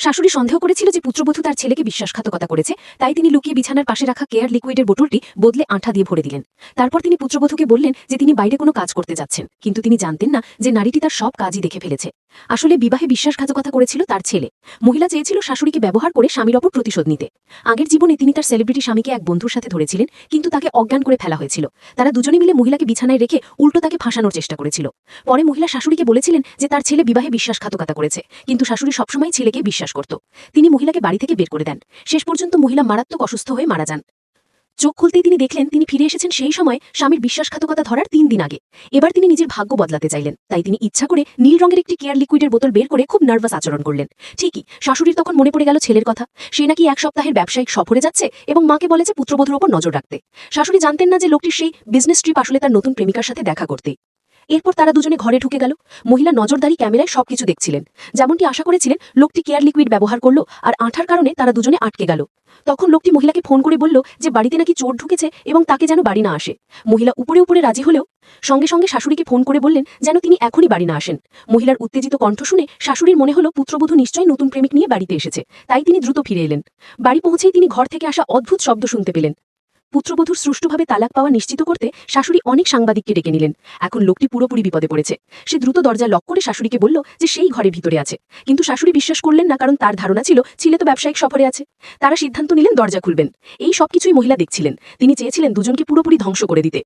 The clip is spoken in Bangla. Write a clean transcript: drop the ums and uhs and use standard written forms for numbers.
শাশুড়ি সন্দেহ করেছিল যে পুত্রবধূ তার ছেলেকে বিশ্বাসঘাতকতা করেছে, তাই তিনি লুকিয়ে বিছানার পাশে রাখা কেয়ার লিকুইডের বোতলটি বদলে আঠা দিয়ে ভরে দিলেন। তারপর তিনি পুত্রবধূকে বললেন যে তিনি বাইরে কোনো কাজ করতে যাচ্ছেন, কিন্তু তিনি জানতেন না যে নারীটি তার সব কাজই দেখে ফেলেছে। আসলে বিবাহে বিশ্বাসঘাতকতা করেছিল তার ছেলে। মহিলা চেয়েছিল শাশুড়িকে ব্যবহার করে স্বামীর ওপর প্রতিশোধ নিতে। আগের জীবনে তিনি তার সেলিব্রিটি স্বামীকে এক বন্ধুর সাথে ধরেছিলেন, কিন্তু তাকে অজ্ঞান করে ফেলা হয়েছিল। তারা দুজনে মিলে মহিলাকে বিছানায় রেখে উল্টো তাকে ফাঁসানোর চেষ্টা করেছিল। পরে মহিলা শাশুড়িকে বলেছিলেন যে তার ছেলে বিবাহে বিশ্বাসঘাতকতা করেছে, কিন্তু শাশুড়ি সবসময় ছেলেকে বিশ্বাস করত। তিনি মহিলাকে বাড়ি থেকে বের করে দেন। শেষ পর্যন্ত মহিলা মারাত্মক অসুস্থ হয়ে মারা যান। চোখ খুলতেই তিনি দেখলেন তিনি ফিরে এসেছেন সেই সময় স্বামীর বিশ্বাসঘাতকতা ধরার 3 দিন আগে। এবার তিনি নিজের ভাগ্য বদলাতে চাইলেন, তাই তিনি ইচ্ছা করে নীল রঙের একটি কেয়ার লিকুইডের বোতল বের করে খুব নার্ভাস আচরণ করলেন। ঠিকই, শাশুড়ির তখন মনে পড়ে গেল ছেলের কথা। সে নাকি 1 সপ্তাহের ব্যবসায়িক সফরে যাচ্ছে এবং মাকে বলেছে পুত্রবধূর ওপর নজর রাখতে। শাশুড়ি জানতেন না যে লোকটির সেই বিজনেস ট্রিপ আসলে তার নতুন প্রেমিকার সাথে দেখা করতে। এরপর তারা দুজনে ঘরে ঢুকে গেল। মহিলা নজরদারি ক্যামেরায় সবকিছু দেখছিলেন। যেমনটি আশা করেছিলেন, লোকটি কেয়ার লিকুইড ব্যবহার করল আর আঠার কারণে তারা দুজনে আটকে গেল। তখন লোকটি মহিলাকে ফোন করে বলল যে বাড়িতে নাকি চোর ঢুকেছে এবং তাকে যেন বাড়ি না আসে। মহিলা উপরে উপরে রাজি হলেও সঙ্গে সঙ্গে শাশুড়িকে ফোন করে বললেন যেন তিনি এখনই বাড়ি না আসেন। মহিলার উত্তেজিত কণ্ঠ শুনে শাশুড়ির মনে হলো পুত্রবধূ নিশ্চয়ই নতুন প্রেমিক নিয়ে বাড়িতে এসেছে, তাই তিনি দ্রুত ফিরে এলেন। বাড়ি পৌঁছেই তিনি ঘর থেকে আসা অদ্ভুত শব্দ শুনতে পেলেন। পুত্রবধূর সুষ্ঠুভাবে তালাক পাওয়া নিশ্চিত করতে শাশুড়ি অনেক সাংবাদিককে ডেকে নিলেন। এখন লোকটি পুরোপুরি বিপদে পড়েছে। সে দ্রুত দরজা লক করে শাশুড়িকে বলল যে সেই ঘরের ভিতরে আছে, কিন্তু শাশুড়ি বিশ্বাস করলেন না, কারণ তার ধারণা ছিল ছেলে তো ব্যবসায়িক সফরে আছে। তারা সিদ্ধান্ত নিলেন দরজা খুলবেন। এই সবকিছুই মহিলা দেখছিলেন। তিনি চেয়েছিলেন দুজনকে পুরোপুরি ধ্বংস করে দিতে।